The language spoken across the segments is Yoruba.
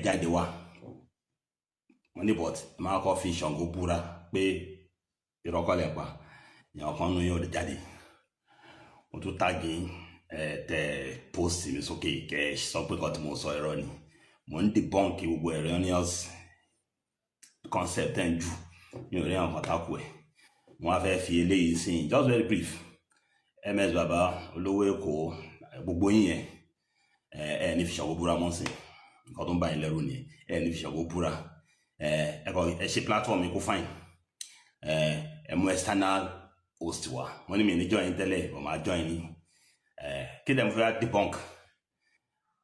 jáde wá wọ́n ní but máa kọ́ fi Ṣàngó búra pé ìrọ́kọ̀lẹ̀ pa ìyàn kan nú yóò jáde mo tún tàgé tẹ post mi sókè kẹ sọ pé kan tí mo sọ irọ́ ni mo ń debunk gbogbo erroneous concept ẹ̀ ń jù mi ò rí àwọn kan tako ẹ̀ mo wá fẹ́ fi eléyìí sí just very brief MS Baba olówó Èkó gbogbo yín yẹn ẹ ní fi Ṣàngó búra mọ́ sí nǹkan tó ń bá yín lẹ́rù nìyẹn ẹ ní fi Ṣàngó búra ẹ ṣe platform mi kó fine ẹ mú external host wa wọ́n ní mi ní join tẹ́lẹ̀ mo máa join ní kí lẹ́mu fẹ́ debunk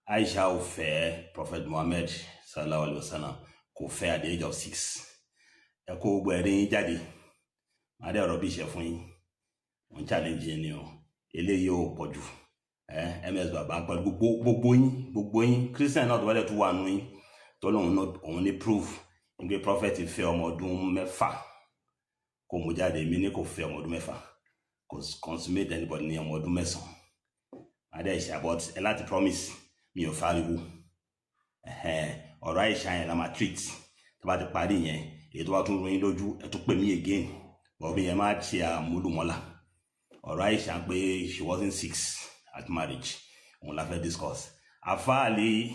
Aisha ò fẹ́ Prophet Muhammad sallallahu alaihi wasallam kò fẹ́ at the age of 6 ẹ kó gbogbo ẹ̀rí yín jáde máa dẹ́ ọ̀rọ̀ bí ìṣẹ́ fún yín wọ́n challenge yín ni o eléyìí ò pọ̀ jù MS Baba pẹ̀lú gbogbo yín Christian náà tó wálẹ̀ tó wà nù yín tó lóun òun ní proof nígbà Prophet fẹ́ ọmọ ọdún 6 kò mú jáde mi ní kò fẹ́ ọmọ ọdún 6 kò consummate anybody ní ọmọ ọdún 9 adé ìṣe but ẹ láti promise mi ò fariwo ọ̀rọ̀ Àìṣà yẹn la máa treat tó bá ti parí yẹn èyí tó bá tún ròyìn lójú ẹ tún pè mí again bọ̀bí yẹn máa ṣe àmúlùmọ́lá ọ̀rọ̀ Àìṣà pé she wasn't 6 at marriage òun la fẹ́ discuss àfáàlì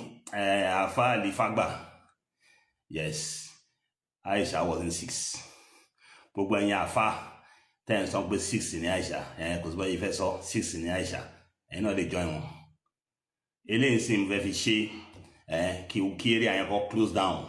Fágbà yes Àìṣà wasn't 6 gbogbo ẹ̀yin àfáà tẹ́ ń sọ pé 6 ní Àìṣà kò sí báyìí fẹ́ sọ 6 ní Àìṣà ẹ̀yin náà lè join wọn eléyìí sì ń fẹ́ fi ṣe kí eré àyẹ̀kọ́ close down.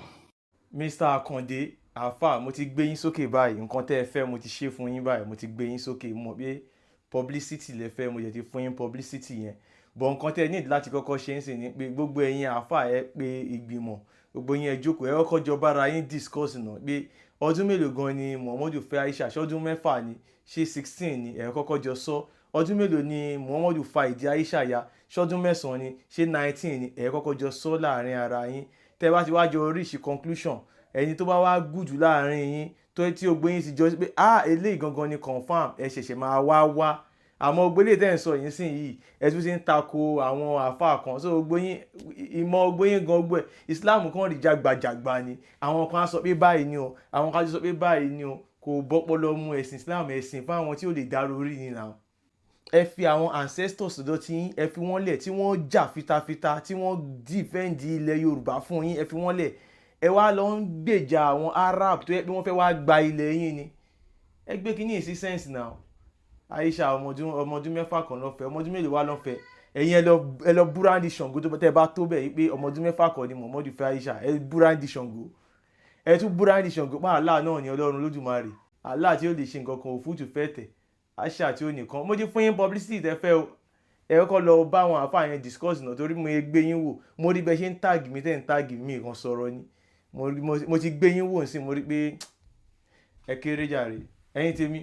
Mr. Akande àfà mo ti gbé yín sókè báyìí nǹkan tẹ́ ẹ fẹ́ mo ti ṣe fún yín báyìí mo ti gbé yín sókè mo pé publicity lẹ fẹ́ mo jẹ́ ti fún yín publicity yẹn bọ̀ nǹkan tẹ́ ẹ need láti kọ́kọ́ ṣe ń sìn ní pé gbogbo ẹ̀yin àfà ẹ pé ìgbìmọ̀ gbogbo yín ẹ jókòó ẹ kọ́kọ́ jọ bára yín discuss náà pé ọdún mélòó gan ni Muhammadu fẹ́ Aisha ṣọdún 6 ni ṣé 16 ni ẹ kọ́kọ́ jọ sọ ọdún mélòó ni Muhammadu fa ìdí Aisha ya ṣọdún 9 ni ṣé 19 ni ẹ kọ́kọ́ jọ sọ láàrin ara yín tẹ́ bá ti wá jọ reach conclusion ẹni tó bá wá gùjù láàrin yín tó tí ó gbé yín sì jọ pé eléyìí gangan ni confam ẹ ṣẹ̀ṣẹ̀ máa wá àmọ́ gbélé tẹ́ ń sọ yín sìn yìí ẹ tún ti ń tako àwọn àfáà kan so gbóyìn ìmọ̀ gbóyìn gan gbẹ̀ Islam kan rí jàgbàjàgbà ni àwọn kan sọ pé báyìí ni o àwọn kan sọ pé báyìí ni o kò bọ́pọ̀lọ́ mú ẹ̀sìn Islam ẹ̀sìn fún àwọn tí ò lè dárò orí ni náà ẹ fi àwọn ancestors lọ́dọ̀ tí yín ẹ fi wọ́n lẹ̀ tí wọ́n jà fitafita tí wọ́n defend ilẹ̀ Yorùbá fún yín ẹ fi wọ́n lẹ̀ ẹ wá lọ ń gbèjà àwọn Arab tó yẹ pé wọ́n fẹ́ wá gba ilẹ̀ yín ni ẹ gbé kínní sí sense now Aisha ọmọ ọdún 6 kan lọ́fẹ̀ẹ́ ọmọ ọdún mélòó wá lọ́fẹ̀ẹ́ ẹ̀yin ẹ lọ búrándì Ṣàngó tó tẹ́ bá tó bẹ̀ yìí pé ọmọ ọdún 6 kan ni Muhammadu fẹ́ Aisha ẹ búrándì Ṣàngó ẹ tún búrándì Ṣàngó pa Allah náà ní Ọlọ́run Olódùmarè Allah tí ó lè ṣe nǹkan kan òfútù fẹ́ tẹ̀ Aisha tí ó nìkan mo ti fún yín publicity tẹ́ fẹ́ o ẹ kọ́kọ́ lọ bá àwọn àfáà yẹn discuss náà torí mo gbé yín wò mo rí bẹ́ẹ̀ ṣe ń tag mi tẹ́ ń tag mi kan sọ̀rọ̀ ni mo ti gbé yín wò sí mo rí pé ẹ kéré jàre ẹ̀yin tèmi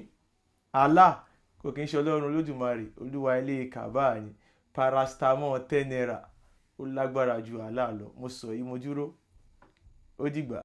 Allah kò kí n ṣe Ọlọ́run Olódùmarè olúwa ilé Kaaba ni paracetamol 10 naira ó lágbára ju Allah lọ mo sọ yìí mo dúró ó dìgbà.